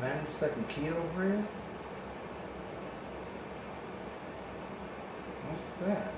9-second key over it? What's that?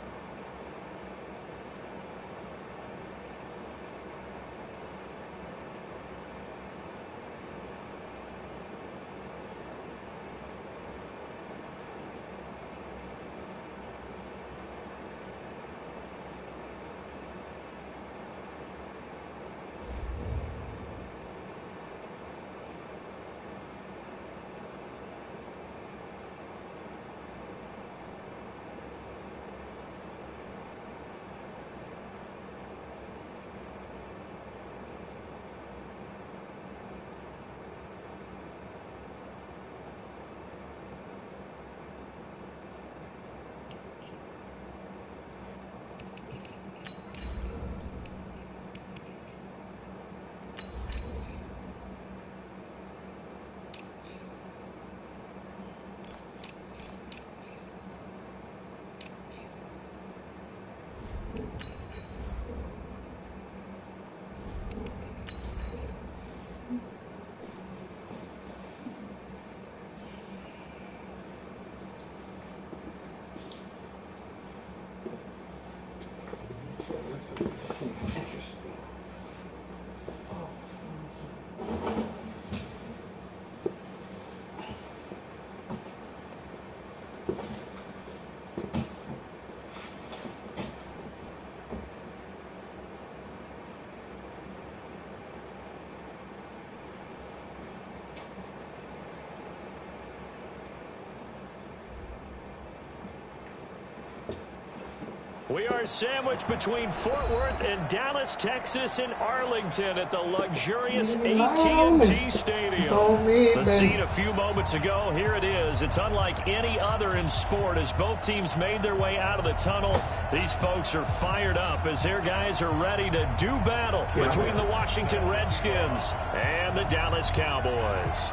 We are sandwiched between Fort Worth and Dallas, Texas, and Arlington at the luxurious AT&T Stadium. The scene a few moments ago, here it is. It's unlike any other in sport as both teams made their way out of the tunnel. These folks are fired up as their guys are ready to do battle between the Washington Redskins and the Dallas Cowboys.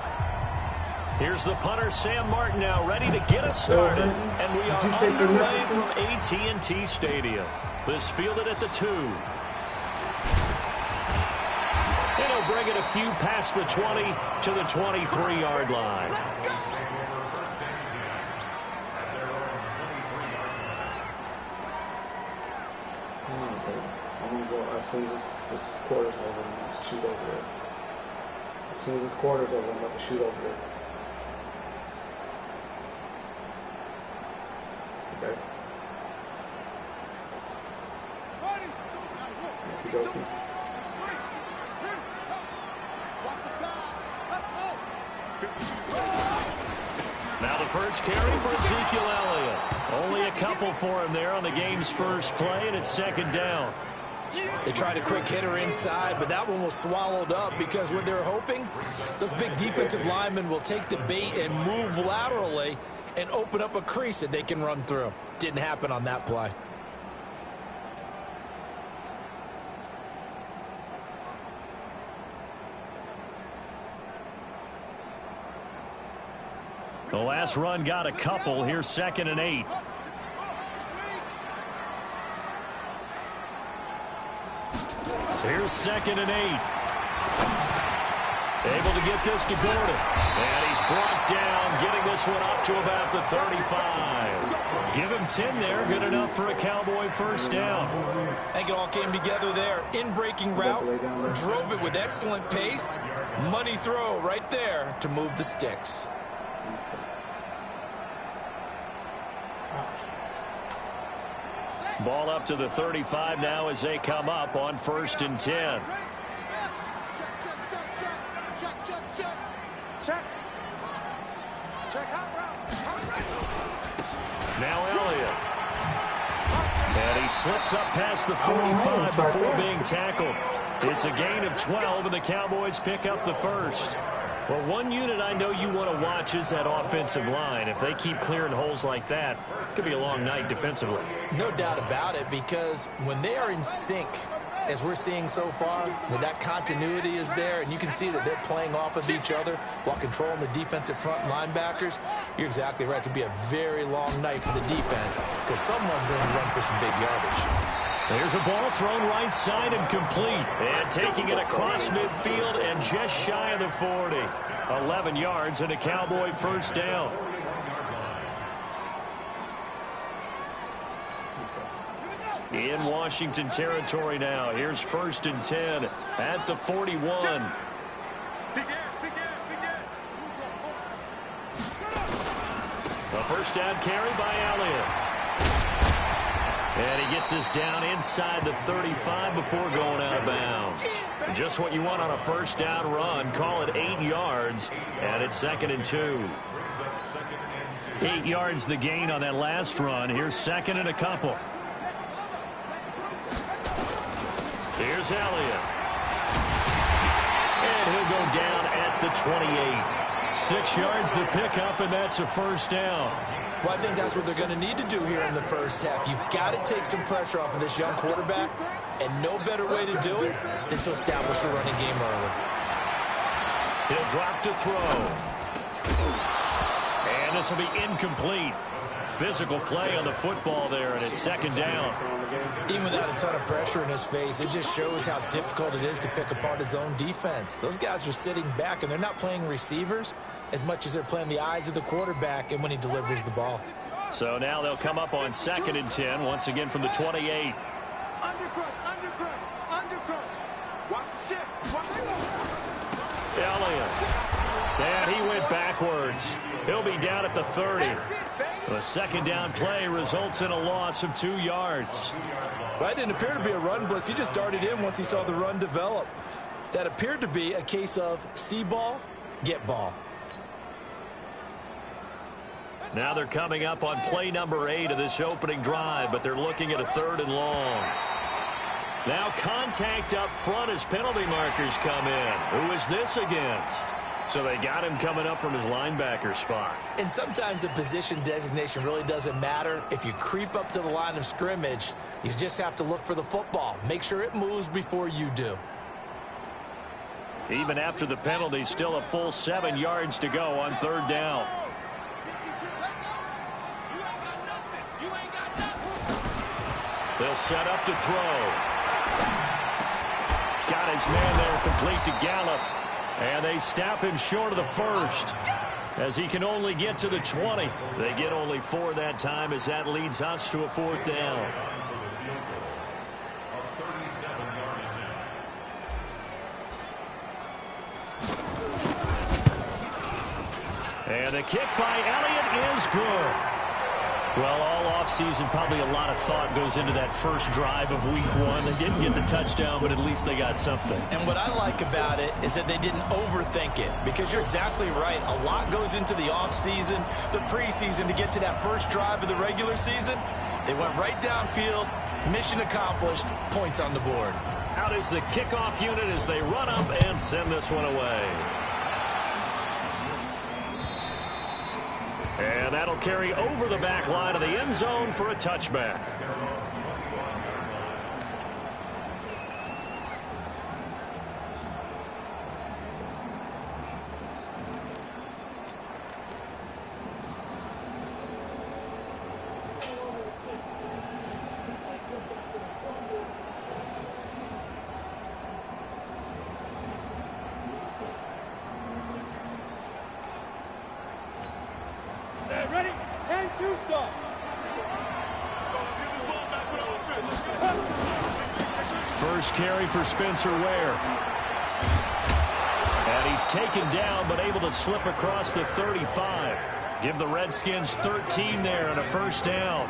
Here's the punter, Sam Martin, now ready to get us started. And we are underway from AT&T Stadium. This fielded at the 2. And he'll bring it a few past the 20 to the 23-yard line. I'm going to go as soon as this quarter's over, I'm going to shoot over there. As soon as this quarter's over, I'm about to shoot over there. Okay. Now the first carry for Ezekiel Elliott. Only a couple for him there on the game's first play, and it's second down. They tried a quick hitter inside, but that one was swallowed up because what they're hoping, those big defensive linemen will take the bait and move laterally and open up a crease that they can run through. Didn't happen on that play. The last run got a couple. Here's 2nd and 8. Here's 2nd and 8. Able to get this to Gordon. And he's brought down, getting this one up to about the 35. Give him 10 there. Good enough for a Cowboy first down. I think it all came together there. In-breaking route. Drove it with excellent pace. Money throw right there to move the sticks. Ball up to the 35 now as they come up on 1st and 10. Now Elliott. And he slips up past the 45 before being tackled. It's a gain of 12, and the Cowboys pick up the first. Well, one unit I know you want to watch is that offensive line. If they keep clearing holes like that, it could be a long night defensively. No doubt about it, because when they are in sync, as we're seeing so far, when that continuity is there, and you can see that they're playing off of each other while controlling the defensive front linebackers, you're exactly right. It could be a very long night for the defense because someone's going to run for some big yardage. There's a ball thrown right side and complete. And taking it across midfield and just shy of the 40. 11 yards and a Cowboy first down. In Washington territory now. Here's 1st and 10 at the 41. A first down carry by Elliott. And he gets us down inside the 35 before going out of bounds. Just what you want on a first down run. Call it 8 yards, and it's 2nd and 2. 8 yards the gain on that last run. Here's 2nd and a couple. Here's Elliott. And he'll go down at the 28. 6 yards the pickup, and that's a first down. Well, I think that's what they're going to need to do here in the first half. You've got to take some pressure off of this young quarterback, and no better way to do it than to establish the running game early. He'll drop to throw. And this will be incomplete. Physical play on the football there, and it's 2nd down. Even without a ton of pressure in his face, it just shows how difficult it is to pick apart his own defense. Those guys are sitting back, and they're not playing receivers as much as they're playing the eyes of the quarterback and when he delivers the ball. So now they'll come up on 2nd and 10, once again from the 28. Undercrush. Watch the shift. Watch the go. Elliott. And he went backwards. He'll be down at the 30. The 2nd down play results in a loss of 2 yards. Well, it didn't appear to be a run blitz. He just darted in once he saw the run develop. That appeared to be a case of see ball, get ball. Now they're coming up on play number 8 of this opening drive, but they're looking at a 3rd and long. Now contact up front as penalty markers come in. Who is this against? So they got him coming up from his linebacker spot. And sometimes the position designation really doesn't matter. If you creep up to the line of scrimmage, you just have to look for the football. Make sure it moves before you do. Even after the penalty, still a full 7 yards to go on 3rd down. They'll set up to throw. Got his man there complete to Gallup. And they snap him short of the 1st as he can only get to the 20. They get only 4 that time as that leads us to a 4th down. And the kick by Elliott is good. Well, all offseason, probably a lot of thought goes into that first drive of week 1. They didn't get the touchdown, but at least they got something. And what I like about it is that they didn't overthink it, because you're exactly right. A lot goes into the offseason, the preseason, to get to that first drive of the regular season. They went right downfield, mission accomplished, points on the board. Out is the kickoff unit as they run up and send this one away. And that'll carry over the back line of the end zone for a touchback. Ready? 10-2 stop. First carry for Spencer Ware. And he's taken down, but able to slip across the 35. Give the Redskins 13 there and a first down.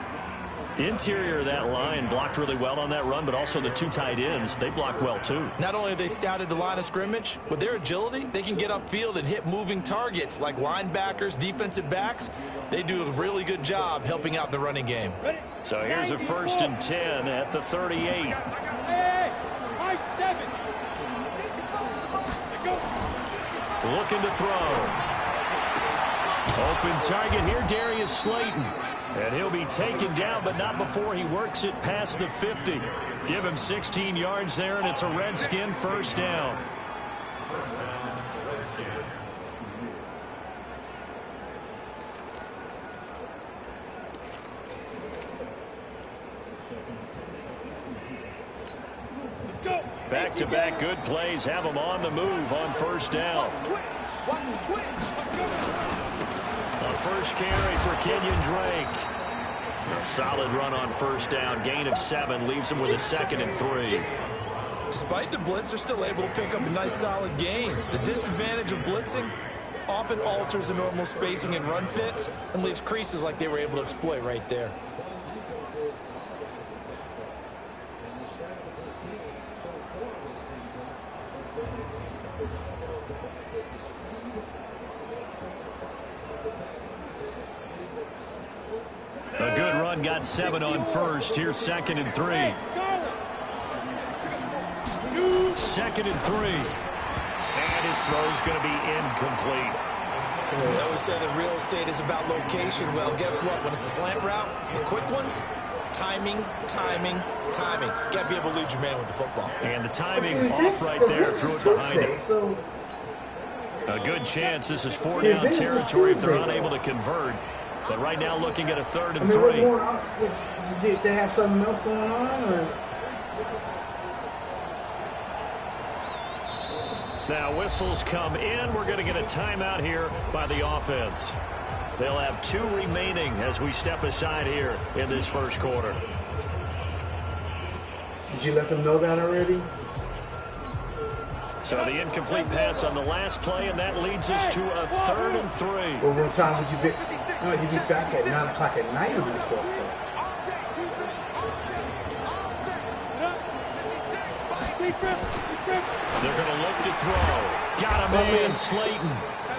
Interior of that line blocked really well on that run, but also the 2 tight ends, they blocked well too. Not only have they scouted the line of scrimmage, with their agility, they can get upfield and hit moving targets like linebackers, defensive backs. They do a really good job helping out the running game. So here's a 1st and 10 at the 38. Hey, my 7. Looking to throw. Open target here, Darius Slayton. And he'll be taken down, but not before he works it past the 50. Give him 16 yards there, and it's a Redskin first down. Back-to-back good plays have them on the move on first down. A first carry for Kenyon Drake. A solid run on first down. Gain of 7 leaves them with a 2nd and 3. Despite the blitz, they're still able to pick up a nice solid gain. The disadvantage of blitzing often alters the normal spacing and run fits and leaves creases like they were able to exploit right there. A good run, got 7 on first. Here's 2nd and 3. 2nd and 3. And his throw's going to be incomplete. They always say that real estate is about location. Well, guess what? When it's a slant route, the quick ones, timing, timing, timing. Got to be able to lead your man with the football. And the timing off right there, threw it behind him. A good chance this is 4-down territory if they're unable to convert. But right now looking at a 3rd and 3. Did they have something else going on? Or? Now whistles come in. We're going to get a timeout here by the offense. They'll have 2 remaining as we step aside here in this first quarter. Did you let them know that already? So the incomplete pass on the last play, and that leads us to a 3rd and 3. Well, what time would you be? No, you'd be back at 9 o'clock at night on the 12th. They're going to look to throw. Got a man, Slayton.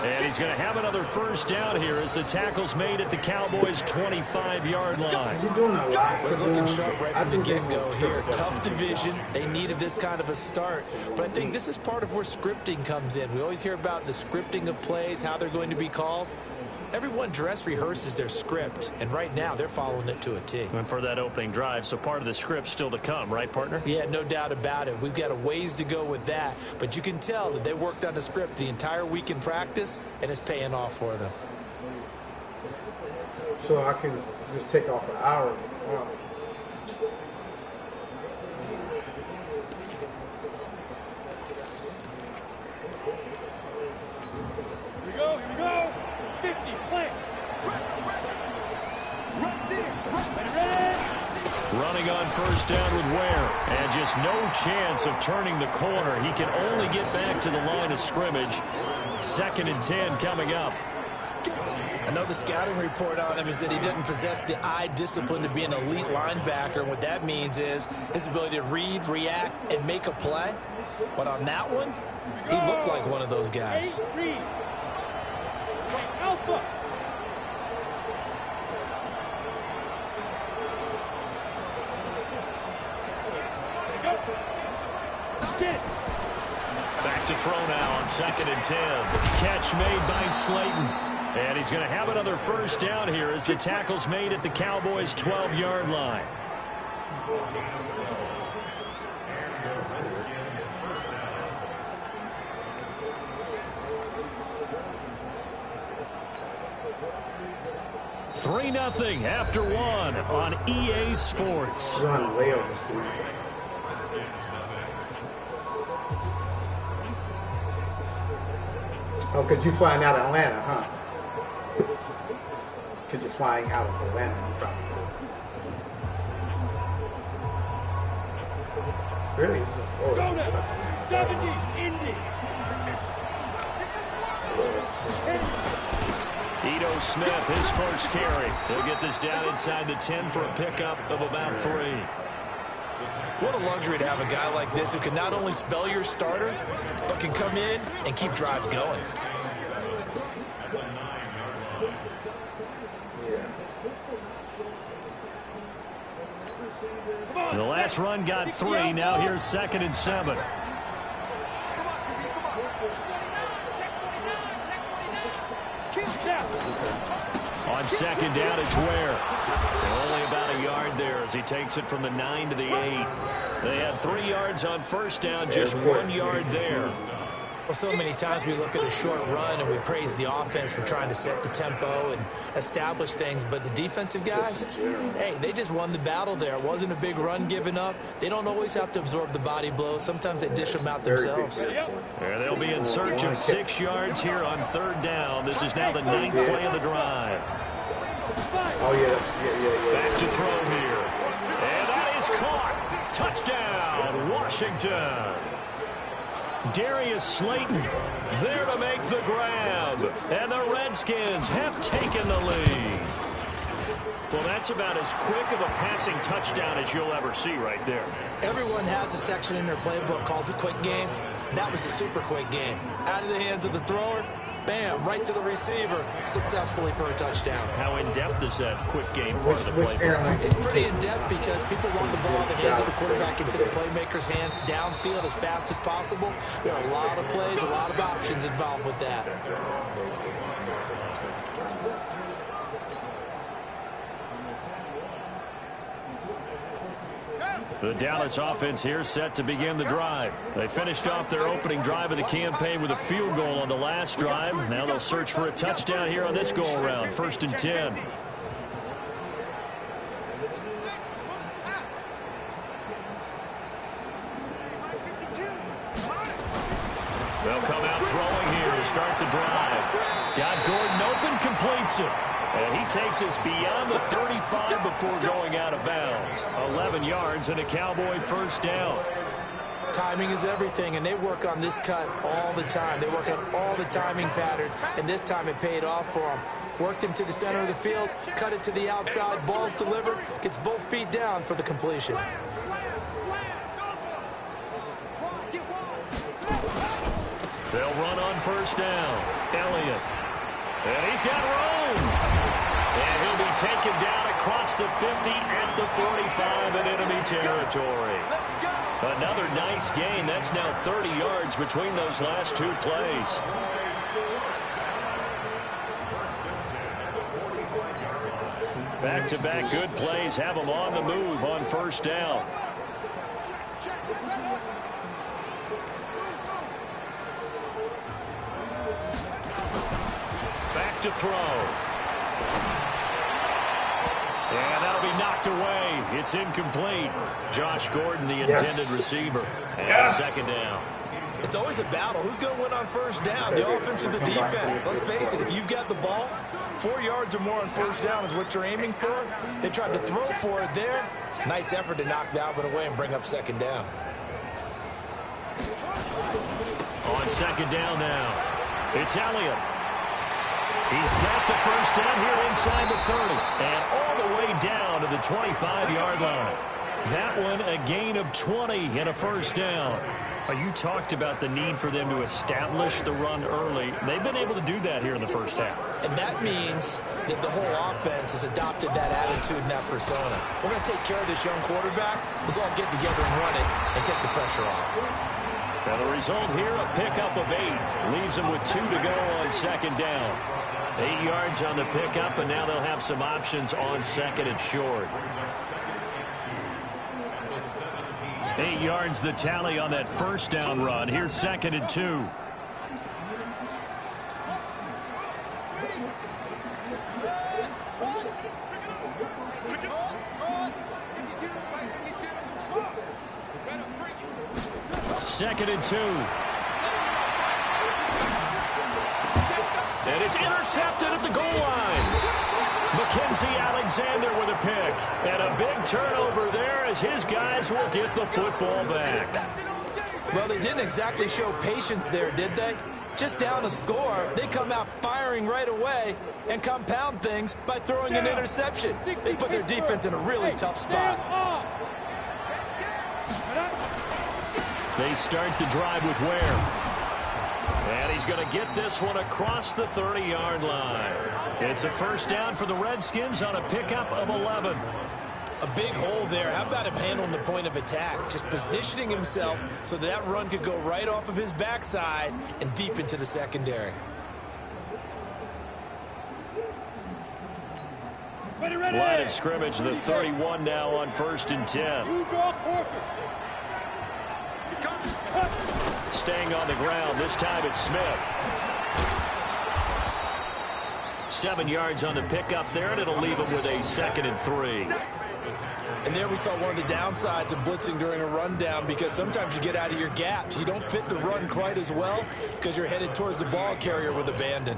And he's going to have another first down here as the tackle's made at the Cowboys' 25-yard line. You're doing a lot. It's looking sharp right from the get-go here. Tough division. They needed this kind of a start. But I think this is part of where scripting comes in. We always hear about the scripting of plays, how they're going to be called. Everyone dress rehearses their script, and right now they're following it to a T. And for that opening drive, so part of the script still to come, right, partner? Yeah, no doubt about it. We've got a ways to go with that, but you can tell that they worked on the script the entire week in practice, and it's paying off for them. So I can just take off an hour. Wow. Here we go. 50, play. Running on first down with Ware. And just no chance of turning the corner. He can only get back to the line of scrimmage. 2nd and 10 coming up. I know the scouting report on him is that he didn't possess the eye discipline to be an elite linebacker. And what that means is his ability to read, react, and make a play. But on that one, he looked like one of those guys. Alpha. Back to throw now on 2nd and 10. Catch made by Slayton. And he's going to have another first down here as the tackle's made at the Cowboys' 12-yard line. Three 3-0 after 1 on EA Sports. Run way over the school. Oh, because you're flying out of Atlanta, huh? Because you're flying out of Atlanta, you probably do. Really? Oh, that's 70, Indy. Ito Smith, his first carry. They'll get this down inside the 10 for a pickup of about 3. What a luxury to have a guy like this who can not only spell your starter, but can come in and keep drives going. The last run got 3. Now here's 2nd and 7. On 2nd down, it's Ware. Only about a yard there as he takes it from the 9 to the 8. They had 3 yards on first down, just 1 yard there. Well, so many times we look at a short run and we praise the offense for trying to set the tempo and establish things, but the defensive guys, hey, they just won the battle there. It wasn't a big run given up. They don't always have to absorb the body blows. Sometimes they dish them out themselves. There they'll be in search of 6 yards here on 3rd down. This is now the 9th play of the drive. Oh, yeah. Back to throw here. And that is caught. Touchdown, Washington. Darius Slayton there to make the grab. And the Redskins have taken the lead. Well, that's about as quick of a passing touchdown as you'll ever see right there. Everyone has a section in their playbook called the quick game. That was a super quick game. Out of the hands of the thrower, bam, right to the receiver, successfully for a touchdown. How in-depth is that quick game part of the playbook? It's pretty in-depth because people want the ball in the hands of the quarterback into the playmaker's hands downfield as fast as possible. There are a lot of plays, a lot of options involved with that. The Dallas offense here set to begin the drive. They finished off their opening drive of the campaign with a field goal on the last drive. Now they'll search for a touchdown here on this go-around. 1st and 10. They'll come out throwing here to start the drive. Got Gordon open, completes it. And he takes us beyond the 35 before going out of bounds. 11 yards and a Cowboy 1st down. Timing is everything, and they work on this cut all the time. They work on all the timing patterns, and this time it paid off for them. Worked him to the center of the field, cut it to the outside, ball's delivered, gets both feet down for the completion. They'll run on 1st down. Elliott. And he's got room. And he'll be taken down across the 50 at the 45 in enemy territory. Another nice gain. That's now 30 yards between those last 2 plays. Back-to-back good plays have them on the move on 1st down. Back to throw. And that'll be knocked away. It's incomplete. Josh Gordon, the intended receiver. And 2nd down. It's always a battle. Who's going to win on 1st down? The offense or the defense? Let's face it, if you've got the ball, 4 yards or more on 1st down is what you're aiming for. They tried to throw for it there. Nice effort to knock that one away and bring up 2nd down. On 2nd down now, it's Elliott. He's got the 1st down here inside the 30 and all the way down to the 25-yard line. That one a gain of 20 and a 1st down. You talked about the need for them to establish the run early. They've been able to do that here in the 1st half. And that means that the whole offense has adopted that attitude and that persona. We're going to take care of this young quarterback. Let's all get together and run it and take the pressure off. And the result here, a pickup of 8. Leaves them with 2 to go on 2nd down. 8 yards on the pickup, and now they'll have some options on 2nd and short. 8 yards the tally on that 1st down run. Here's 2nd and 2. Second and 2. And it's intercepted at the goal line. Mackenzie Alexander with a pick. And a big turnover there as his guys will get the football back. Well, they didn't exactly show patience there, did they? Just down a score, they come out firing right away and compound things by throwing an interception. They put their defense in a really tough spot. They start the drive with Ware. And he's going to get this one across the 30-yard line. It's a 1st down for the Redskins on a pickup of 11. A big hole there. How about him handling the point of attack? Just positioning himself so that run could go right off of his backside and deep into the secondary. Line of scrimmage, the 31 now on 1st and 10. Staying on the ground. This time it's Smith. 7 yards on the pickup there, and it'll leave him with a 2nd and 3. And there we saw one of the downsides of blitzing during a rundown, because sometimes you get out of your gaps. You don't fit the run quite as well because you're headed towards the ball carrier with abandon.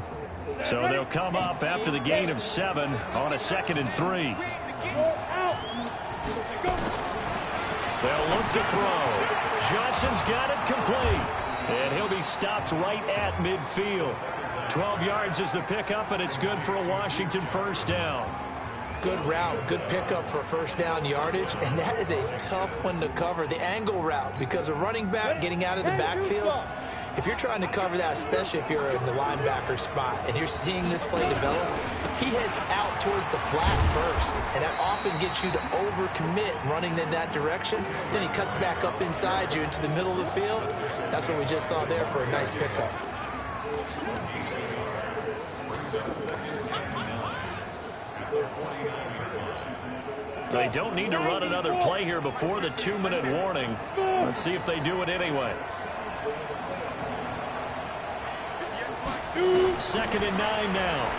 So they'll come up after the gain of 7 on a 2nd and 3. They'll look to throw. Johnson's got it complete. And he'll be stopped right at midfield. 12 yards is the pickup, and it's good for a Washington first down. Good route, good pickup for first down yardage, and that is a tough one to cover, the angle route, because a running back getting out of the backfield, if you're trying to cover that, especially if you're in the linebacker spot and you're seeing this play develop, he heads out towards the flat first, and that often gets you to overcommit running in that direction. Then he cuts back up inside you into the middle of the field. That's what we just saw there for a nice pickup. They don't need to run another play here before the 2-minute warning. Let's see if they do it anyway. 2nd and 9 now.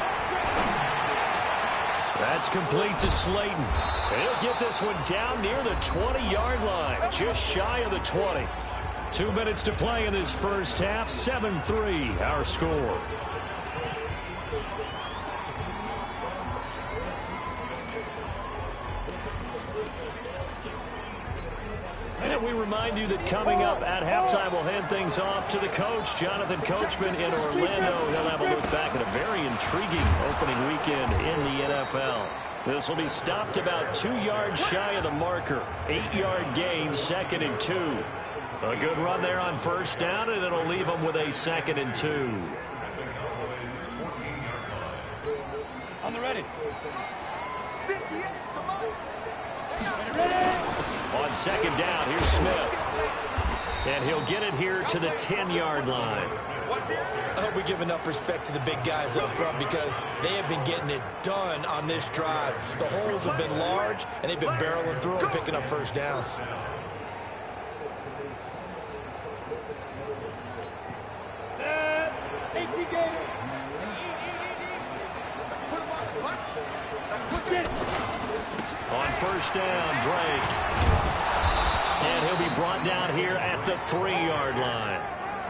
That's complete to Slayton. He'll get this one down near the 20-yard line, just shy of the 20. 2 minutes to play in this first half. 7-3 our score. And we remind you that coming up at halftime, we'll hand things off to the coach, Jonathan Coachman in Orlando. He'll have a look back at a very intriguing opening weekend in the NFL. This will be stopped about 2 yards shy of the marker. 8-yard gain, 2nd and 2. A good run there on first down, and it'll leave them with a 2nd and 2. On the ready. On 2nd down, here's Smith. And he'll get it here to the 10-yard line. I hope we give enough respect to the big guys up front, because they have been getting it done on this drive. The holes have been large, and they've been barreling through and picking up first downs. Set. 18 Gators. On first down, Drake. And he'll be brought down here at the 3-yard line.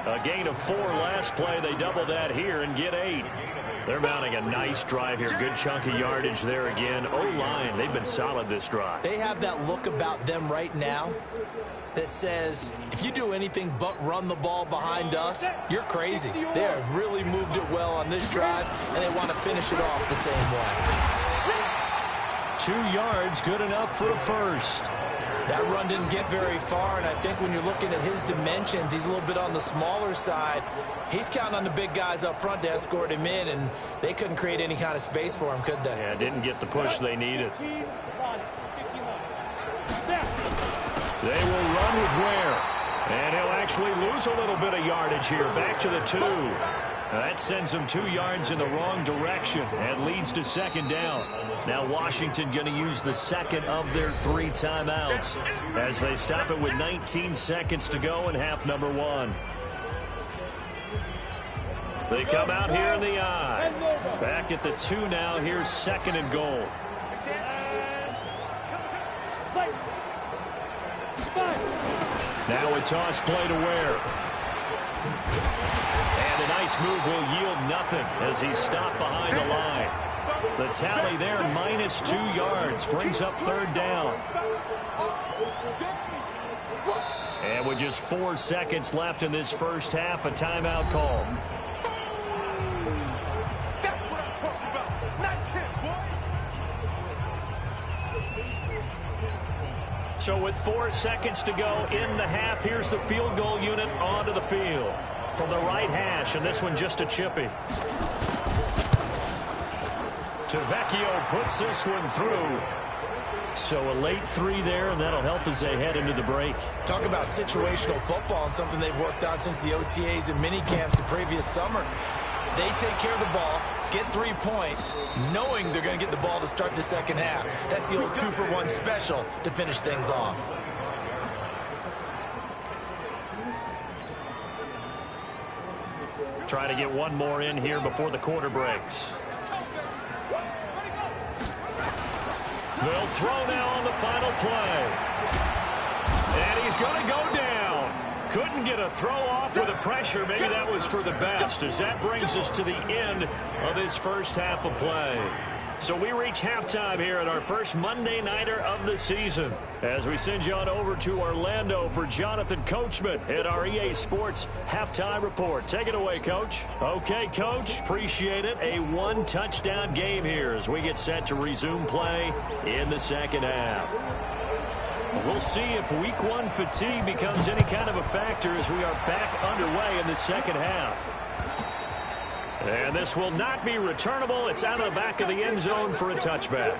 A gain of 4 last play. They double that here and get 8. They're mounting a nice drive here. Good chunk of yardage there again. O-line, they've been solid this drive. They have that look about them right now that says, if you do anything but run the ball behind us, you're crazy. They have really moved it well on this drive, and they want to finish it off the same way. 2 yards, good enough for a first. That run didn't get very far, and I think when you're looking at his dimensions, he's a little bit on the smaller side. He's counting on the big guys up front to escort him in, and they couldn't create any kind of space for him, could they? Yeah, didn't get the push they needed. They will run with Ware, and he'll actually lose a little bit of yardage here. Back to the 2. That sends them 2 yards in the wrong direction and leads to 2nd down. Now Washington going to use the 2nd of their 3 timeouts as they stop it with 19 seconds to go in half number 1. They come out here in the I. Back at the 2 now. Here's 2nd and goal. Now a toss play to Ware. And a nice move will yield nothing as he's stopped behind the line. The tally there, minus 2 yards, brings up 3rd down. And with just 4 seconds left in this first half, a timeout call. So with 4 seconds to go in the half, here's the field goal unit onto the field. From the right hash, and this one just a chippy. Tavecchio puts this one through. So a late 3 there, and that'll help as they head into the break. Talk about situational football and something they've worked on since the OTAs and mini camps the previous summer. They take care of the ball, get 3 points, knowing they're going to get the ball to start the second half. That's the old 2-for-1 special to finish things off. try to get one more in here before the quarter breaks. They'll throw now on the final play. And he's going to go down. Couldn't get a throw off with the pressure. Maybe that was for the best, as that brings us to the end of this first half of play. So we reach halftime here at our first Monday Nighter of the season, as we send you on over to Orlando for Jonathan Coachman at our EA Sports Halftime Report. Take it away, Coach. Okay, Coach. Appreciate it. A one-touchdown game here as we get set to resume play in the second half. We'll see if week one fatigue becomes any kind of a factor as we are back underway in the second half. And this will not be returnable. It's out of the back of the end zone for a touchback.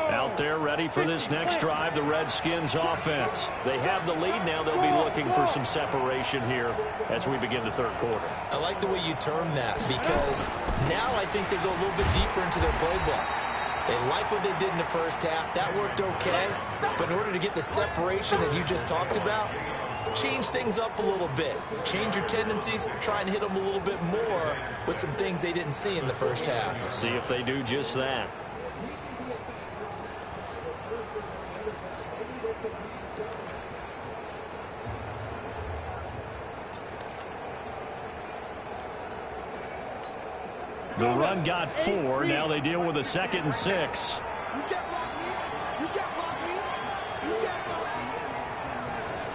Out there ready for this next drive, the Redskins offense. They have the lead now. They'll be looking for some separation here as we begin the third quarter. I like the way you term that, because now I think they go a little bit deeper into their playbook. They like what they did in the first half. That worked okay. But in order to get the separation that you just talked about, change things up a little bit. Change your tendencies. Try and hit them a little bit more with some things they didn't see in the first half. See if they do just that. The run got 4. Now they deal with a 2nd and 6. You get block me. You get block me. You get block me.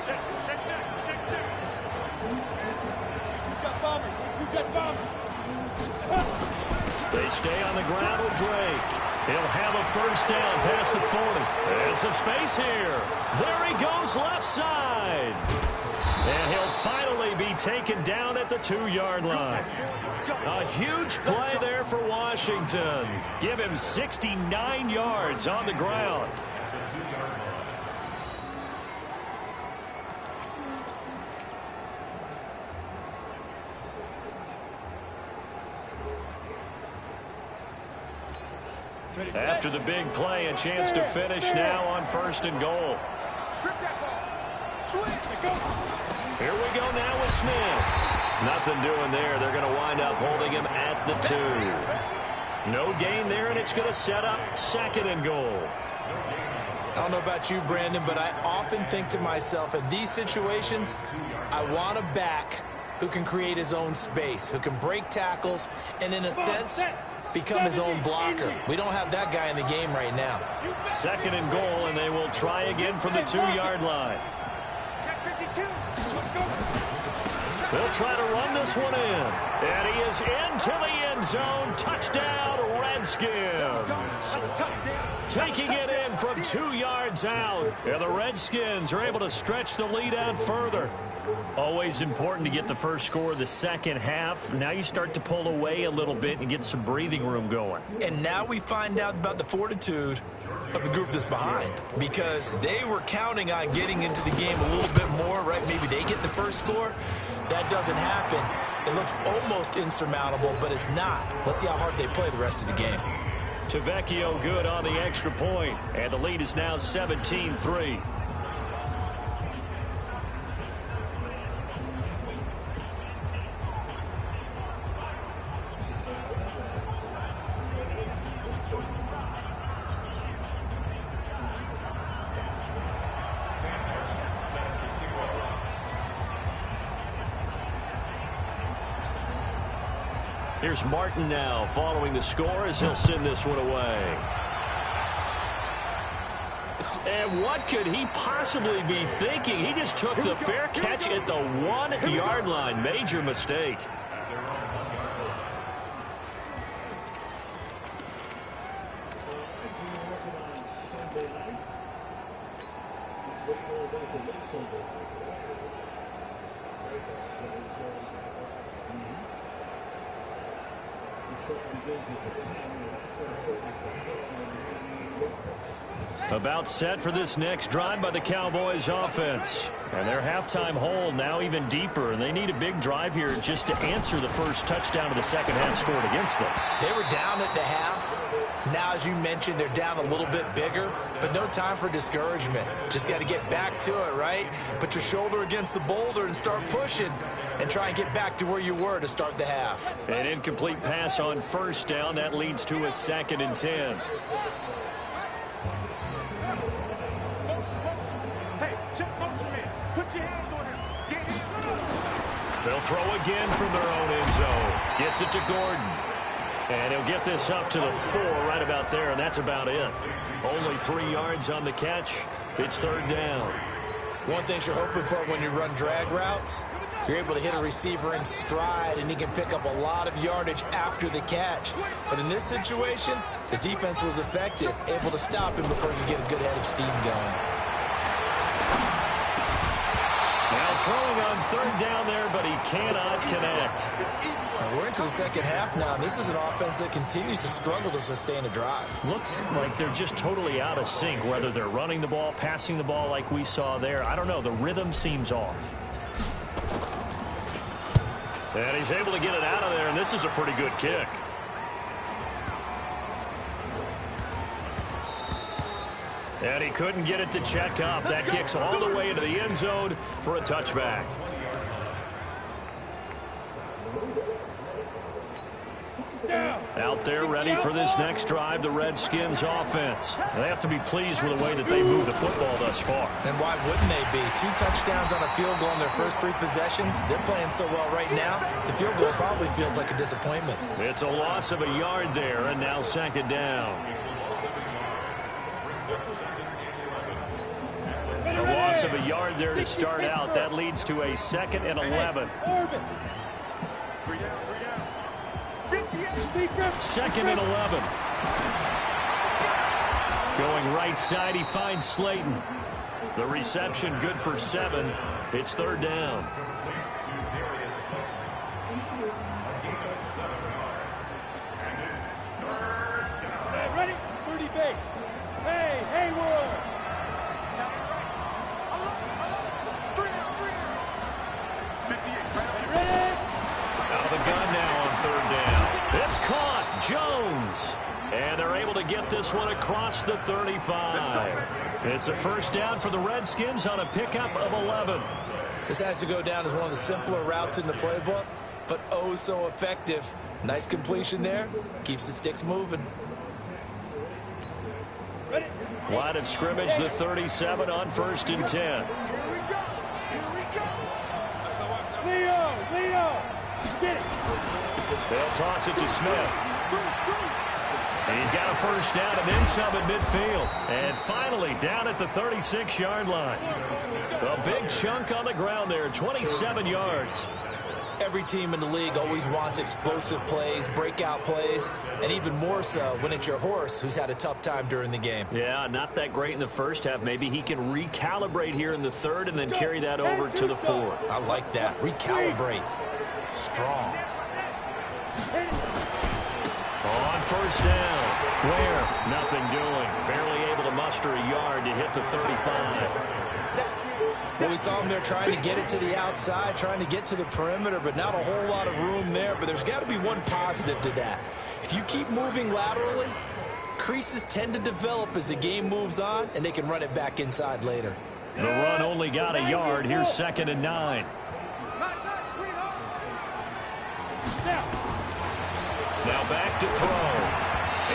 Check. You got bomber. You got bomber. They stay on the ground with Drake. He'll have a first down past the 40. And some space here. There he goes left side. And he'll finally be taken down at the 2-yard line. A huge play there for Washington. Give him 69 yards on the ground. After the big play, a chance to finish now on 1st and goal. Strip that ball. Swing. Here we go now with Smith. Nothing doing there. They're going to wind up holding him at the 2. No gain there, and it's going to set up 2nd and goal. I don't know about you, Brandon, but I often think to myself, in these situations, I want a back who can create his own space, who can break tackles, and in a sense, become his own blocker. We don't have that guy in the game right now. 2nd and goal, and they will try again from the 2-yard line. They'll try to run this one in. And he is into the end zone. Touchdown, Redskins. Taking it in from 2 yards out. And the Redskins are able to stretch the lead out further. Always important to get the first score of the second half. Now you start to pull away a little bit and get some breathing room going. And now we find out about the fortitude of the group that's behind, because they were counting on getting into the game a little bit more, right? Maybe they get the first score. That doesn't happen. It looks almost insurmountable, but it's not. Let's see how hard they play the rest of the game. Tavecchio good on the extra point, and the lead is now 17-3. Here's Martin now following the score as he'll send this one away. And what could he possibly be thinking? He just took the fair catch at the 1-yard line. Major mistake. About set for this next drive by the Cowboys offense. And their halftime hole now even deeper, and they need a big drive here just to answer the first touchdown of the second half scored against them. They were down at the half. Now, as you mentioned, they're down a little bit bigger, but no time for discouragement. Just got to get back to it, right? Put your shoulder against the boulder and start pushing and try and get back to where you were to start the half. An incomplete pass on first down. That leads to a 2nd and 10. They'll throw again from their own end zone. Gets it to Gordon. And he'll get this up to the 4 right about there, and that's about it. Only 3 yards on the catch. It's 3rd down. One thing you're hoping for when you run drag routes, you're able to hit a receiver in stride, and he can pick up a lot of yardage after the catch. But in this situation, the defense was effective, able to stop him before he could get a good head of steam going. Now throwing on 3rd down there, but he cannot connect. We're into the second half now. This is an offense that continues to struggle to sustain a drive. Looks like they're just totally out of sync, whether they're running the ball, passing the ball like we saw there. I don't know. The rhythm seems off. And he's able to get it out of there, and this is a pretty good kick. And he couldn't get it to check up. That kicks all the way into the end zone for a touchback. Out there ready for this next drive, the Redskins offense. They have to be pleased with the way that they move the football thus far. And why wouldn't they be? 2 touchdowns on a field goal in their first 3 possessions. They're playing so well right now, the field goal probably feels like a disappointment. It's a loss of a yard there, and now 2nd down. A loss of a yard there to start out. That leads to a 2nd and 11. 2nd and 11. Going right side, he finds Slayton. The reception good for 7. It's 3rd down. Ready? 30 base. Hey, Hayward. Out of the gun now on 3rd down. It's caught. Jones. And they're able to get this one across the 35. It's a first down for the Redskins on a pickup of 11. This has to go down as one of the simpler routes in the playbook, but oh so effective. Nice completion there. Keeps the sticks moving. Line of scrimmage, the 37 on 1st and 10. Leo, get it. They'll toss it to Smith. He's got a first down and then some at midfield. And finally down at the 36-yard line. A big chunk on the ground there, 27 yards. Every team in the league always wants explosive plays, breakout plays, and even more so when it's your horse who's had a tough time during the game. Yeah, not that great in the first half. Maybe he can recalibrate here in the 3rd and then carry that over to the 4th. I like that. Recalibrate. Strong. On 1st down. Where? Nothing doing. Barely able to muster a yard to hit the 35. Well, we saw him there trying to get it to the outside, trying to get to the perimeter, but not a whole lot of room there. But there's got to be one positive to that. If you keep moving laterally, creases tend to develop as the game moves on, and they can run it back inside later. The run only got a yard. Here's 2nd and 9. Now back to throw.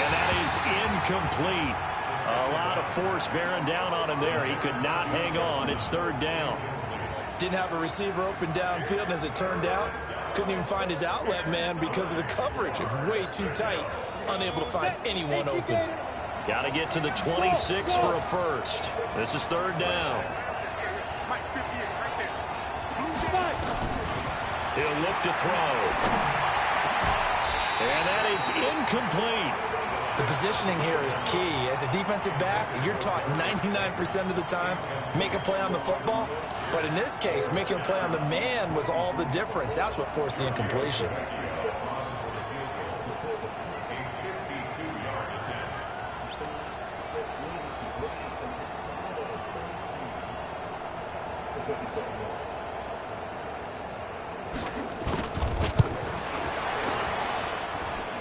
And that is incomplete. A lot of force bearing down on him there. He could not hang on. It's 3rd down. Didn't have a receiver open downfield, and as it turned out, couldn't even find his outlet man because of the coverage. It was way too tight, unable to find anyone open. Got to get to the 26 for a first. This is 3rd down. He'll look to throw. And that is incomplete. The positioning here is key. As a defensive back, you're taught 99% of the time, make a play on the football. But in this case, making a play on the man was all the difference. That's what forced the incompletion.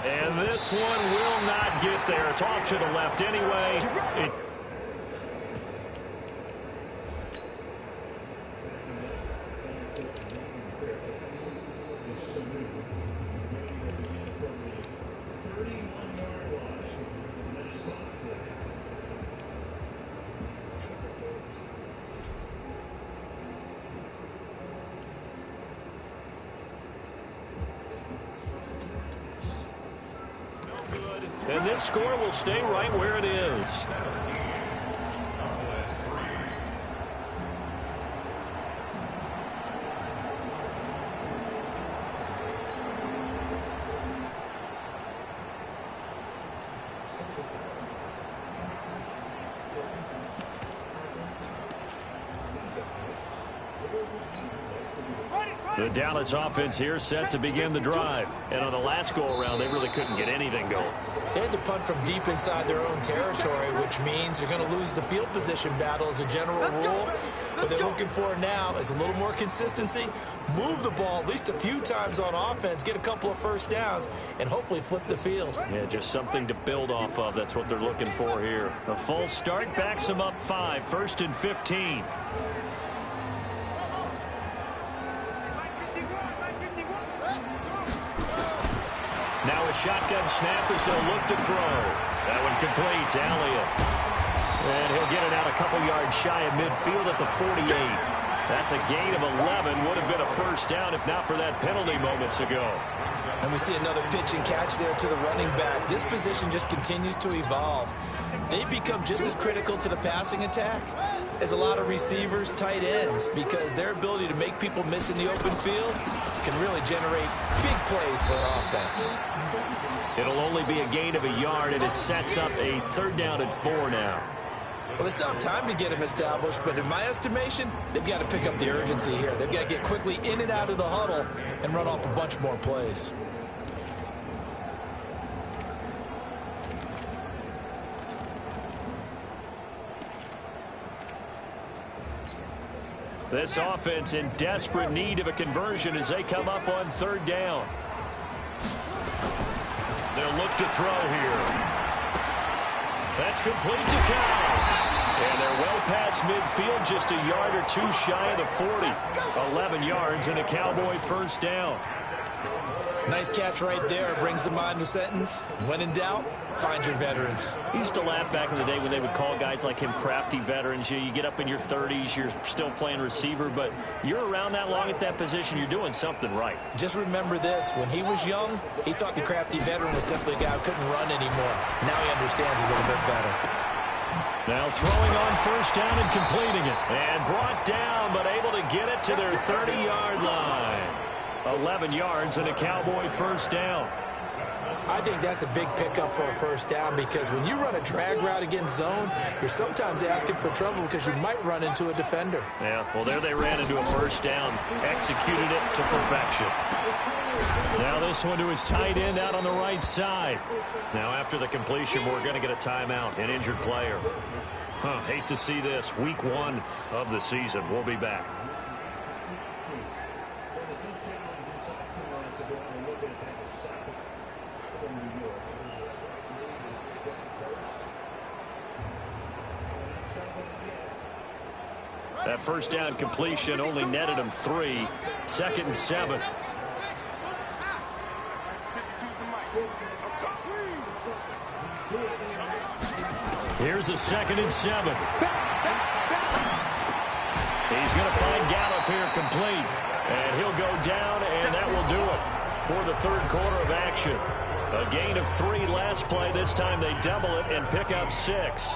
And this one will not get there. It's off to the left anyway. And this score will stay right where it is. The Dallas offense here set to begin the drive. And on the last go-around, they really couldn't get anything going. They had to punt from deep inside their own territory, which means you're going to lose the field position battle as a general rule. What they're looking for now is a little more consistency, move the ball at least a few times on offense, get a couple of first downs, and hopefully flip the field. Yeah, just something to build off of. That's what they're looking for here. A full start backs them up 5, 1st and 15. Now a shotgun snap as he'll look to throw. That one complete to Elliott. And he'll get it out a couple yards shy of midfield at the 48. That's a gain of 11. Would have been a first down if not for that penalty moments ago. And we see another pitch and catch there to the running back. This position just continues to evolve. They become just as critical to the passing attack as a lot of receivers, tight ends, because their ability to make people miss in the open field can really generate big plays for an offense. It'll only be a gain of a yard, and it sets up a 3rd down and 4 now. Well, they still have time to get him established, but in my estimation, they've got to pick up the urgency here. They've got to get quickly in and out of the huddle and run off a bunch more plays. This offense in desperate need of a conversion as they come up on 3rd down. They'll look to throw here. That's complete to Cow. And they're well past midfield, just a yard or 2 shy of the 40. 11 yards and a Cowboy first down. Nice catch right there. Brings to mind the sentence, when in doubt, find your veterans. I used to laugh back in the day when they would call guys like him crafty veterans. You get up in your 30s, you're still playing receiver, but you're around that long at that position, you're doing something right. Just remember this. When he was young, he thought the crafty veteran was simply a guy who couldn't run anymore. Now he understands a little bit better. Now throwing on first down and completing it. And brought down, but able to get it to their 30-yard line. 11 yards and a Cowboy first down. I think that's a big pickup for a first down, because when you run a drag route against zone, you're sometimes asking for trouble because you might run into a defender. Yeah, well, there they ran into a first down, executed it to perfection. Now this one to his tight end out on the right side. Now after the completion, we're going to get a timeout, an injured player. Hate to see this. Week 1 of the season. We'll be back. That first down completion only netted him 3. 2nd and 7. Here's a 2nd and 7. He's going to find Gallup here complete. And he'll go down, and that will do it for the 3rd quarter of action. A gain of 3 last play. This time they double it and pick up 6.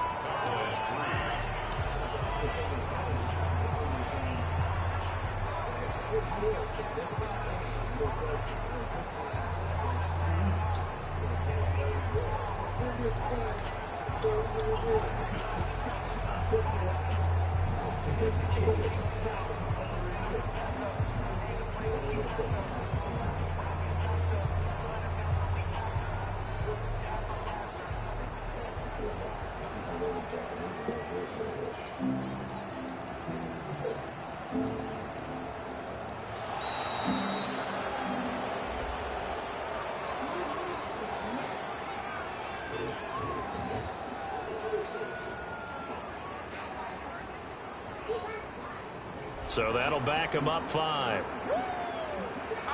So that'll back him up 5. I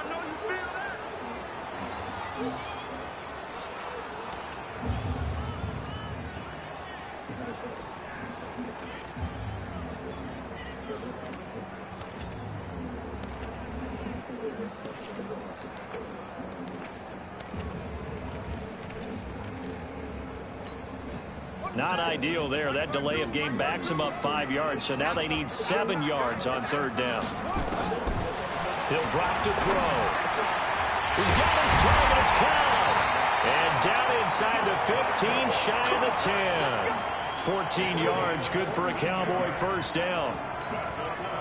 know you feel that. Not ideal there. That delay of game backs them up 5 yards, so now they need 7 yards on 3rd down. He'll drop to throw. He's got his target. It's caught. And down inside the 15, shy of the 10. 14 yards, good for a Cowboy 1st down.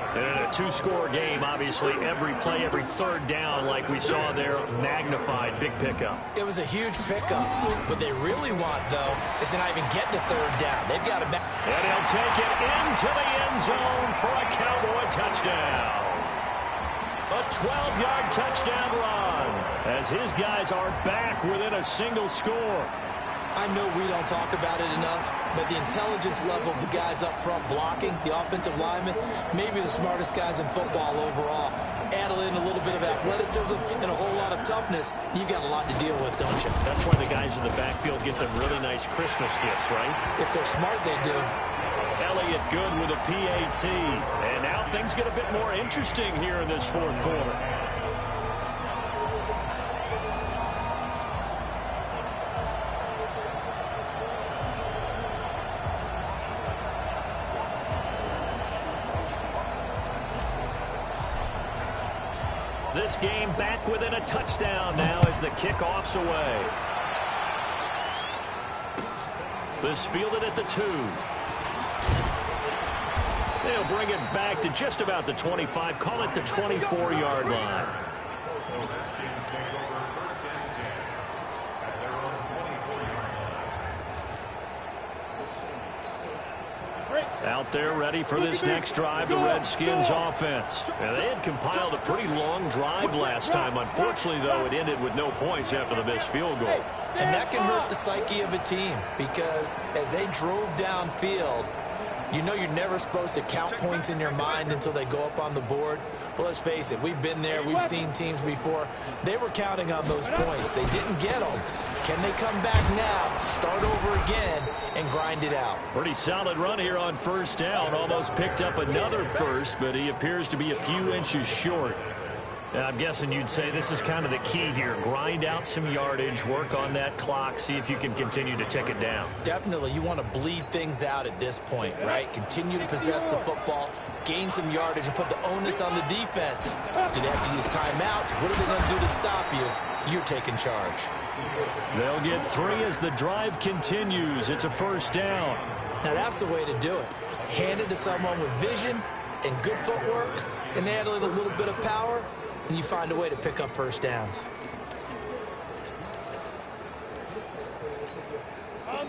And in a 2-score game, obviously, every play, every 3rd down, like we saw there, magnified, big pickup. It was a huge pickup. What they really want, though, is to not even get to 3rd down. They've got to... And he'll take it into the end zone for a Cowboy touchdown. A 12-yard touchdown run as his guys are back within a single score. I know we don't talk about it enough, but the intelligence level of the guys up front blocking, the offensive linemen, maybe the smartest guys in football overall. Add in a little bit of athleticism and a whole lot of toughness, you've got a lot to deal with, don't you? That's why the guys in the backfield get them really nice Christmas gifts, right? If they're smart, they do. Elliott good with a PAT. And now things get a bit more interesting here in this 4th quarter. This game back within a touchdown now as the kickoff's away. This fielded at the 2. They'll bring it back to just about the 25. Call it the 24-yard line. Out there ready for this next drive, the Redskins offense. And they had compiled a pretty long drive last time. Unfortunately, though, it ended with no points after the missed field goal. And that can hurt the psyche of a team because as they drove downfield, you know you're never supposed to count points in your mind until they go up on the board. But let's face it, we've been there. We've seen teams before. They were counting on those points. They didn't get them. Can they come back now, start over again, and grind it out? Pretty solid run here on 1st down. Almost picked up another first, but he appears to be a few inches short. I'm guessing you'd say this is kind of the key here. Grind out some yardage, work on that clock, see if you can continue to tick it down. Definitely. You want to bleed things out at this point, right? Continue to possess the football, gain some yardage, and put the onus on the defense. Do they have to use timeouts? What are they going to do to stop you? You're taking charge. They'll get 3 as the drive continues. It's a 1st down. Now, that's the way to do it. Hand it to someone with vision and good footwork and add in a little bit of power, and you find a way to pick up 1st downs.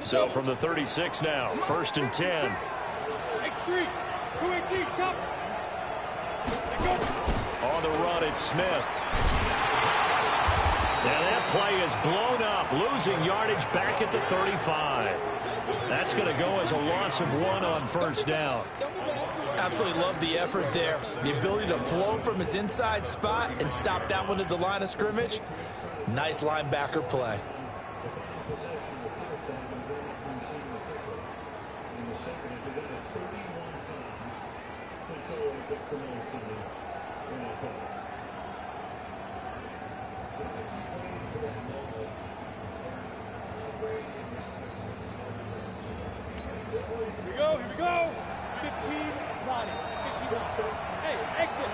So from the 36 now, 1st and 10. X3, 218, chop. On the run, it's Smith. Now that play is blown up, losing yardage back at the 35. That's going to go as a loss of 1 on 1st down. Absolutely love the effort there. The ability to flow from his inside spot and stop that one at the line of scrimmage. Nice linebacker play. Here we go. 15, body. 15, hey, exit.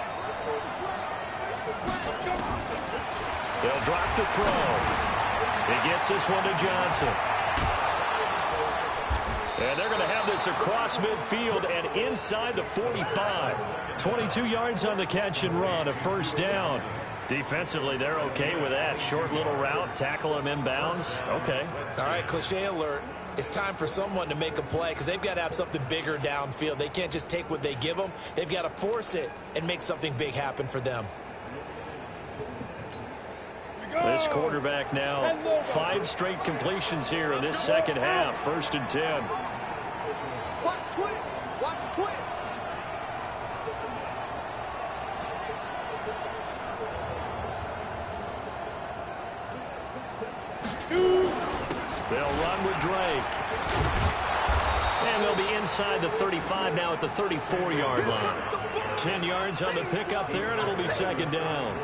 They'll drop to throw. He gets this one to Johnson. And they're going to have this across midfield and inside the 45. 22 yards on the catch and run, a 1st down. Defensively, they're okay with that. Short little route, tackle him inbounds. Okay. All right, cliche alert. It's time for someone to make a play because they've got to have something bigger downfield. They can't just take what they give them. They've got to force it and make something big happen for them. This quarterback now, 5 straight completions here in this 2nd half. 1st and 10. Watch twins. Watch twins. They'll run with Drake. And they'll be inside the 35 now at the 34-yard line. 10 yards on the pickup there, and it'll be second down.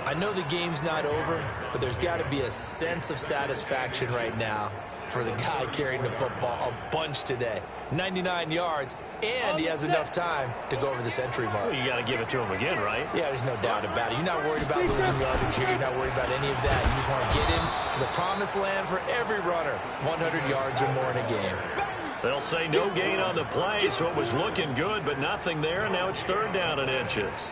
I know the game's not over, but there's got to be a sense of satisfaction right now for the guy carrying the football a bunch today. 99 yards, and he has enough time to go over the century mark. Well, you got to give it to him again, right? Yeah, there's no doubt about it. You're not worried about losing yardage here. You're not worried about any of that. You just want to get into the promised land for every runner. 100 yards or more in a game. They'll say no gain on the play, so it was looking good, but nothing there, and now it's third down and inches.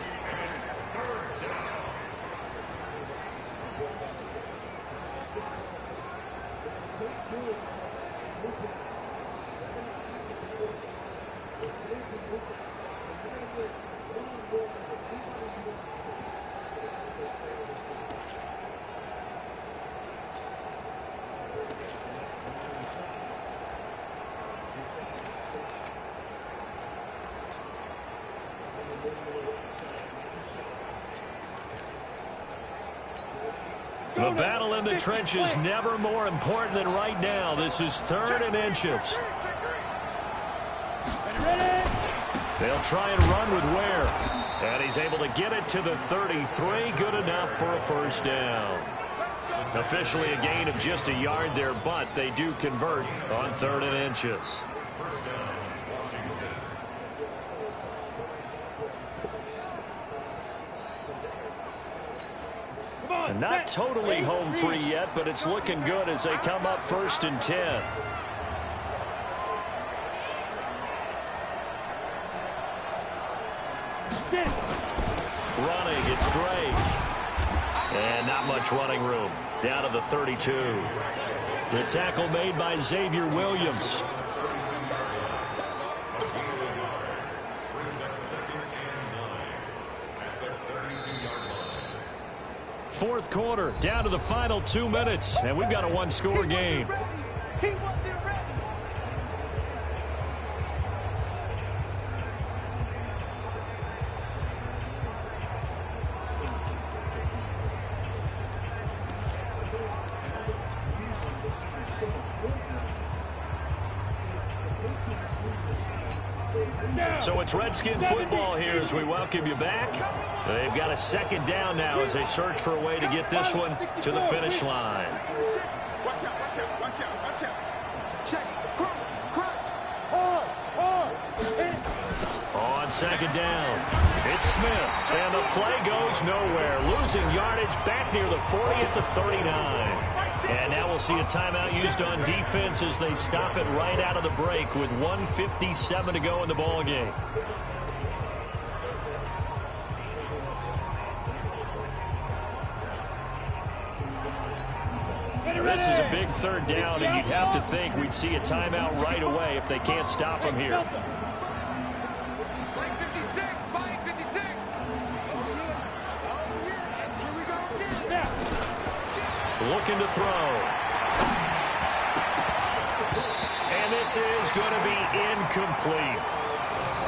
The battle in the trenches never more important than right now. This is third and inches. They'll try and run with Ware. And he's able to get it to the 33. Good enough for a first down. Officially a gain of just a yard there, but they do convert on third and inches. Not totally home free yet, but it's looking good as they come up first and 10. Running, it's Drake. And not much running room. Down to the 32. The tackle made by Xavier Williams. Fourth quarter, down to the final 2 minutes, and we've got a one-score game. So it's Redskin football here as we welcome you back. They've got a second down now as they search for a way to get this one to the finish line. Watch out, watch out, watch out, watch out. Check, crunch. On second down, it's Smith, and the play goes nowhere. Losing yardage back near the 40 at the 39. And now we'll see a timeout used on defense as they stop it right out of the break with 1:57 to go in the ball game. This is a big third down, and you'd have to think we'd see a timeout right away if they can't stop him here. Flag 56, flag 56. Oh, yeah, and here we go again. Looking to throw. And this is going to be incomplete.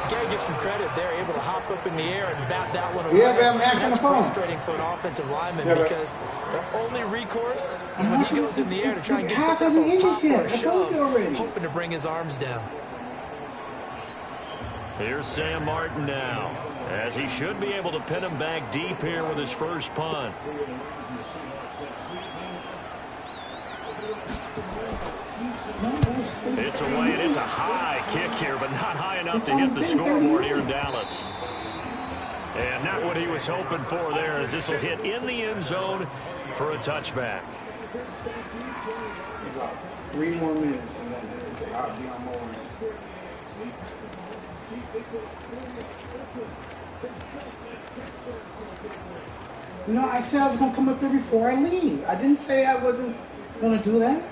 Got to give some credit there, able to hop up in the air and bat that one away. Yeah, man, That's frustrating for an offensive lineman because the only recourse is when he goes in the air to try and get something from a pop or a shove, hoping to bring his arms down. Here's Sam Martin now, as he should be able to pin him back deep here with his first punt. It's away, and it's a high kick here, but not high enough to hit the scoreboard here in Dallas. And not what he was hoping for there, as this will hit in the end zone for a touchback. 3 more minutes, and then I'll be on my way. No, I said I was going to come up there before I leave. I didn't say I wasn't going to do that.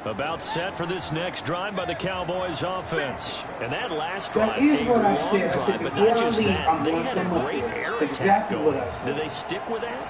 About set for this next drive by the Cowboys offense. And that last drive, that is what I said. I said before I leave, I'm they going to had a come up great there. air That's attack exactly going. what I said. Do they stick with that?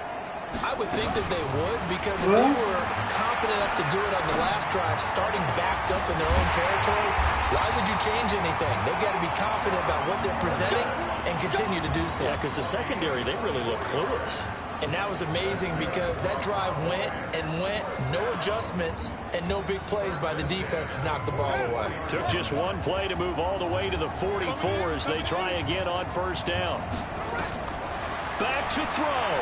I would think that they would, because if they were confident enough to do it on the last drive, starting backed up in their own territory, why would you change anything? They've got to be confident about what they're presenting and continue to do so. Yeah, because the secondary, they really look clueless. And that was amazing because that drive went and went, no adjustments, and no big plays by the defense to knock the ball away. Took just one play to move all the way to the 44 as they try again on first down. Back to throw.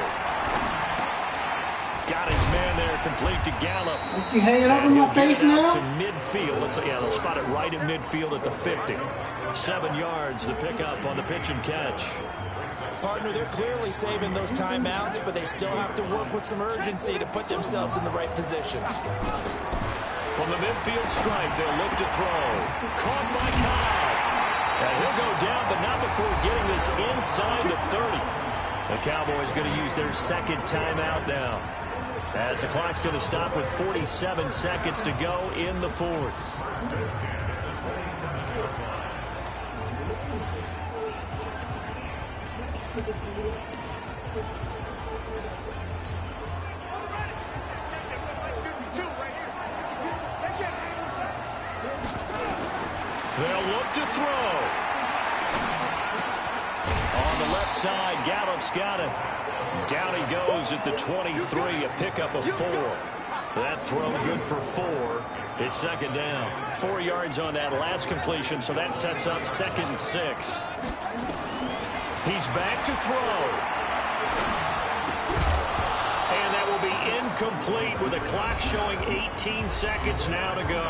Got his man there, complete to Gallup. You hanging up in my face now? To midfield. They'll spot it right at midfield at the 50. 7 yards, the pickup on the pitch and catch. Partner, they're clearly saving those timeouts, but they still have to work with some urgency to put themselves in the right position. From the midfield stripe, they'll look to throw. Caught by Cobb. And he'll go down, but not before getting this inside the 30. The Cowboys going to use their second timeout now, as the clock's going to stop with 47 seconds to go in the fourth. They'll look to throw. On the left side, Gallup's got it. Down he goes at the 23, a pickup of 4. That throw good for 4. It's second down. 4 yards on that last completion, so that sets up 2nd and 6. He's back to throw. And that will be incomplete with the clock showing 18 seconds now to go.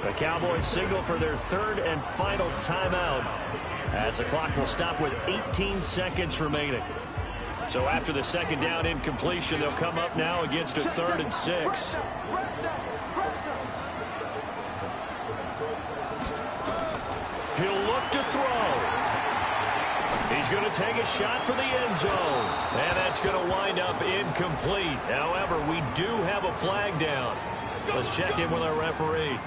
The Cowboys signal for their 3rd and final timeout, as the clock will stop with 18 seconds remaining. So after the second down incompletion, they'll come up now against a 3rd and 6. He'll look to throw. He's going to take a shot for the end zone. And that's going to wind up incomplete. However, we do have a flag down. Let's check in with our referee.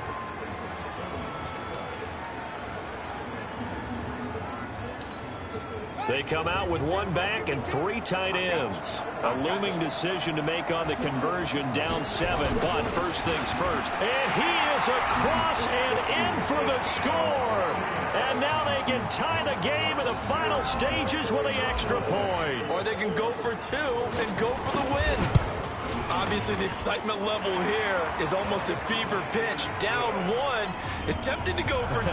They come out with 1 back and 3 tight ends. A looming decision to make on the conversion, down 7. But first things first. And he is across and in for the score. And now they can tie the game in the final stages with the extra point. Or they can go for 2 and go for the win. Obviously, the excitement level here is almost a fever pitch. Down 1. It's tempting to go for 2.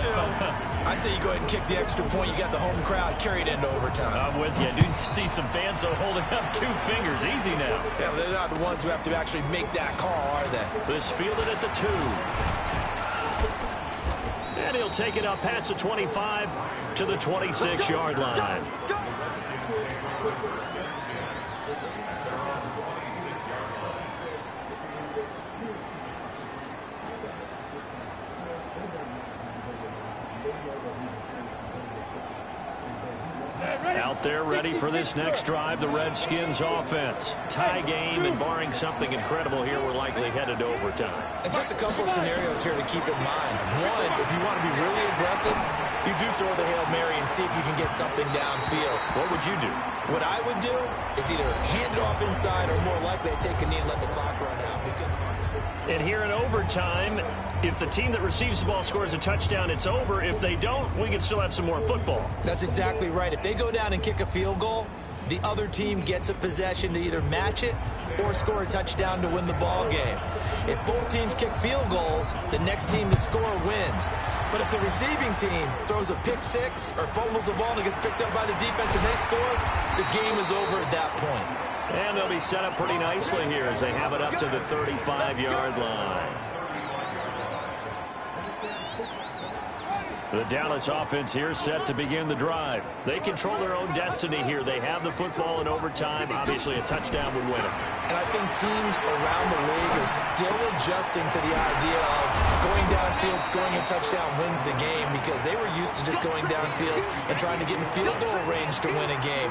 I say you go ahead and kick the extra point. You got the home crowd carried into overtime. I'm with you. I do see some fans holding up 2 fingers. Easy now. Yeah, they're not the ones who have to actually make that call, are they? This fielded at the 2. And he'll take it up past the 25 to the 26-yard line. Out there ready for this next drive, the Redskins offense. Tie game, and barring something incredible here, we're likely headed to overtime. And just a couple of scenarios here to keep in mind. One, if you want to be really aggressive, you do throw the Hail Mary and see if you can get something downfield. What would you do? What I would do is either hand it off inside or more likely take a knee and let the clock run out. Because and here in overtime, if the team that receives the ball scores a touchdown, it's over. If they don't, we can still have some more football. That's exactly right. If they go down and kick a field goal, the other team gets a possession to either match it or score a touchdown to win the ball game. If both teams kick field goals, the next team to score wins. But if the receiving team throws a pick 6 or fumbles the ball and gets picked up by the defense and they score, the game is over at that point. And they'll be set up pretty nicely here as they have it up to the 35-yard line. The Dallas offense here set to begin the drive. They control their own destiny here. They have the football in overtime. Obviously, a touchdown would win it. And I think teams around the league are still adjusting to the idea of going downfield, scoring a touchdown wins the game, because they were used to just going downfield and trying to get in field goal range to win a game.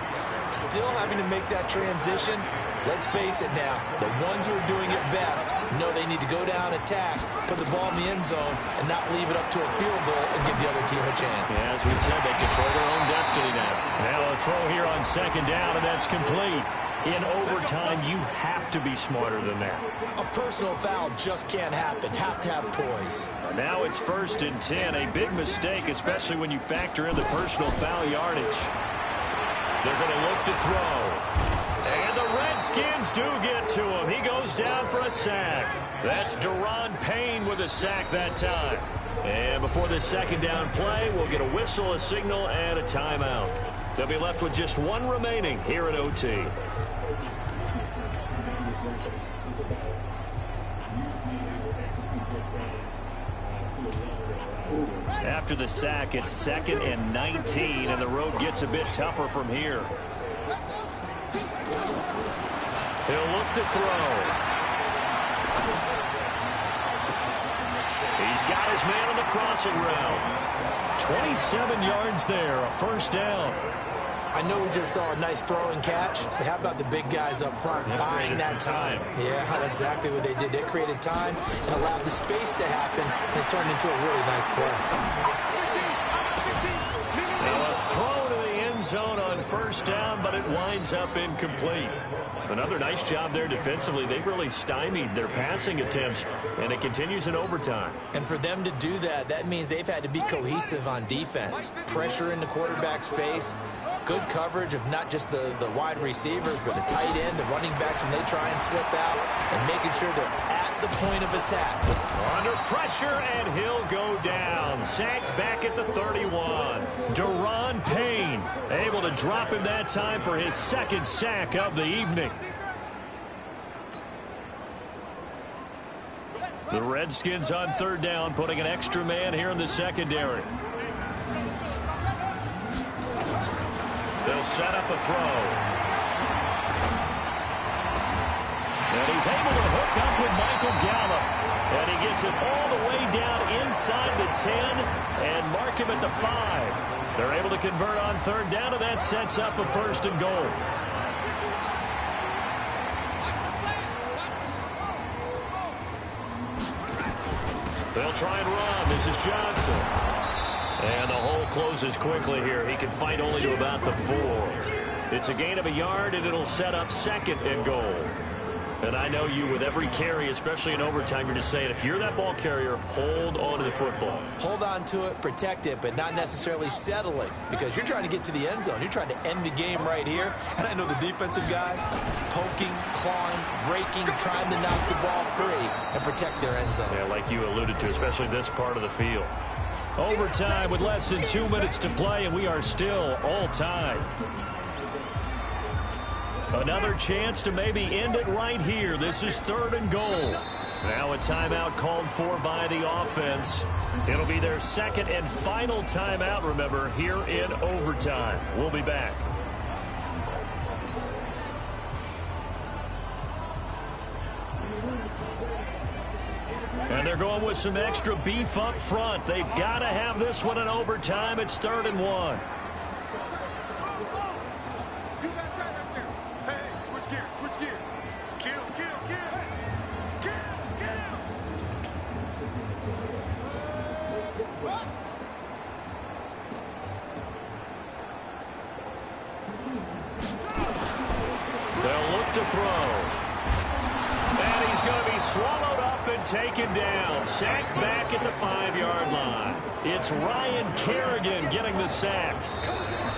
Still having to make that transition. Let's face it now, the ones who are doing it best know they need to go down, attack, put the ball in the end zone, and not leave it up to a field goal and give the other team a chance. Yeah, as we said, they control their own destiny now. Now a throw here on second down, and that's complete. In overtime, you have to be smarter than that. A personal foul just can't happen. Have to have poise. Now it's 1st and 10. A big mistake, especially when you factor in the personal foul yardage. They're going to look to throw. And the red Redskins do get to him. He goes down for a sack. That's Deron Payne with a sack that time. And before this second down play, we'll get a whistle, a signal, and a timeout. They'll be left with just one remaining here at OT. After the sack, it's 2nd and 19, and the road gets a bit tougher from here. He'll look to throw. He's got his man on the crossing route. 27 yards there, a first down. I know we just saw a nice throw and catch, but how about the big guys up front buying that time? Yeah, that's exactly what they did. They created time and allowed the space to happen, and it turned into a really nice play. Now a throw to the end zone on first down, but it winds up incomplete. Another nice job there defensively. They've really stymied their passing attempts, and it continues in overtime. And for them to do that, that means they've had to be cohesive on defense. Pressure in the quarterback's face. Good coverage of not just the wide receivers, but the tight end, the running backs when they try and slip out, and making sure they're at the point of attack. Under pressure, and he'll go down. Sacked back at the 31. Deron Payne able to drop him that time for his second sack of the evening. The Redskins on third down, putting an extra man here in the secondary. They'll set up a throw. And he's able to hook up with Michael Gallup. And he gets it all the way down inside the 10 and mark him at the 5. They're able to convert on third down, and that sets up a first and goal. They'll try and run. This is Johnson. And the hole closes quickly here. He can fight only to about the 4. It's a gain of a yard, and it'll set up second and goal. And I know you, with every carry, especially in overtime, you're just saying, if you're that ball carrier, hold on to the football. Hold on to it, protect it, but not necessarily settle it, because you're trying to get to the end zone. You're trying to end the game right here. And I know the defensive guys poking, clawing, raking, trying to knock the ball free and protect their end zone. Yeah, like you alluded to, especially this part of the field. Overtime with less than 2 minutes to play, and we are still all tied. Another chance to maybe end it right here. This is third and goal. Now a timeout called for by the offense. It'll be their second and final timeout, remember, here in overtime. We'll be back. And they're going with some extra beef up front. They've got to have this one in overtime. It's 3rd and 1. They'll look to throw. And he's going to be swallowed up and taken down. Sacked back at the 5-yard line. It's Ryan Kerrigan getting the sack.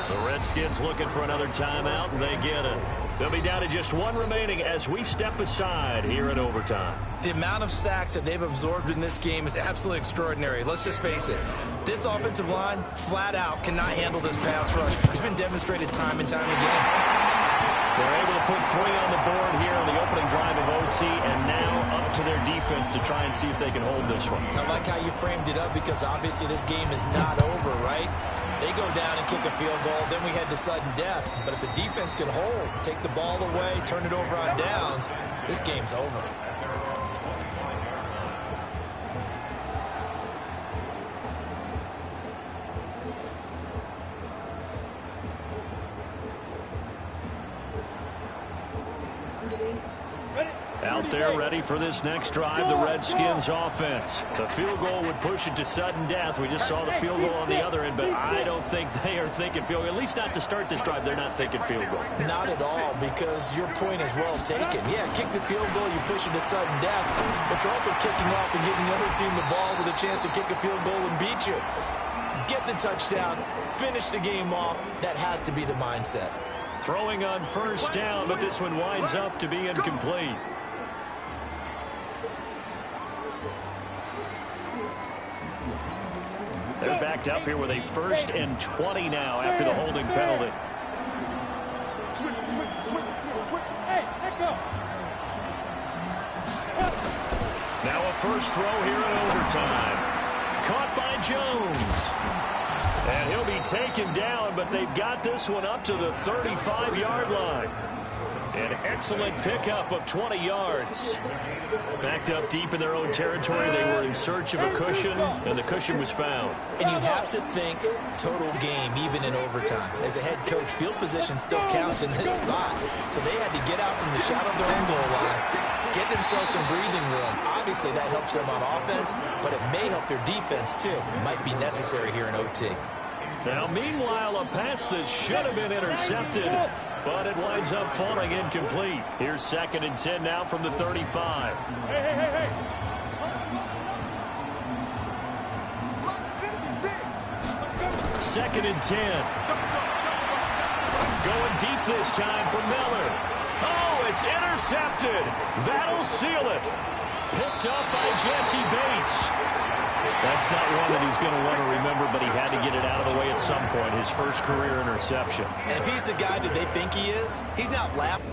The Redskins looking for another timeout, and they get it. They'll be down to just one remaining as we step aside here at overtime. The amount of sacks that they've absorbed in this game is absolutely extraordinary. Let's just face it. This offensive line, flat out, cannot handle this pass rush. It's been demonstrated time and time again. They're able to put 3 on the board here on the opening drive of OT, and now up to their defense to try and see if they can hold this one. I like how you framed it up, because obviously this game is not over, right? They go down and kick a field goal, then we head to sudden death. But if the defense can hold, take the ball away, turn it over on downs, this game's over. Out there ready for this next drive, the Redskins offense. The field goal would push it to sudden death. We just saw the field goal on the other end, but I don't think they are thinking field goal. At least not to start this drive, they're not thinking field goal. Not at all, because your point is well taken. Yeah, kick the field goal, you push it to sudden death, but you're also kicking off and giving the other team the ball with a chance to kick a field goal and beat you. Get the touchdown, finish the game off. That has to be the mindset. Throwing on first down, but this one winds up to be incomplete. They're backed up here with a 1st and 20 now after the holding penalty. Switch. Hey, let go. Now a first throw here in overtime. Caught by Jones. And he'll be taken down, but they've got this one up to the 35-yard line. An excellent pickup of 20 yards. Backed up deep in their own territory. They were in search of a cushion, and the cushion was found. And you have to think total game, even in overtime. As a head coach, field position still counts in this spot. So they had to get out from the shadow of their own goal line, get themselves some breathing room. Obviously, that helps them on offense, but it may help their defense, too. Might be necessary here in OT. Now, meanwhile, a pass that should have been intercepted, but it winds up falling incomplete. Here's 2nd and 10 now from the 35. Hey. 2nd and 10. Going deep this time for Miller. Oh, it's intercepted. That'll seal it. Picked up by Jesse Bates. That's not one that he's going to want to remember, but he had to get it out of the way at some point. His first career interception. And if he's the guy that they think he is, he's not lapping.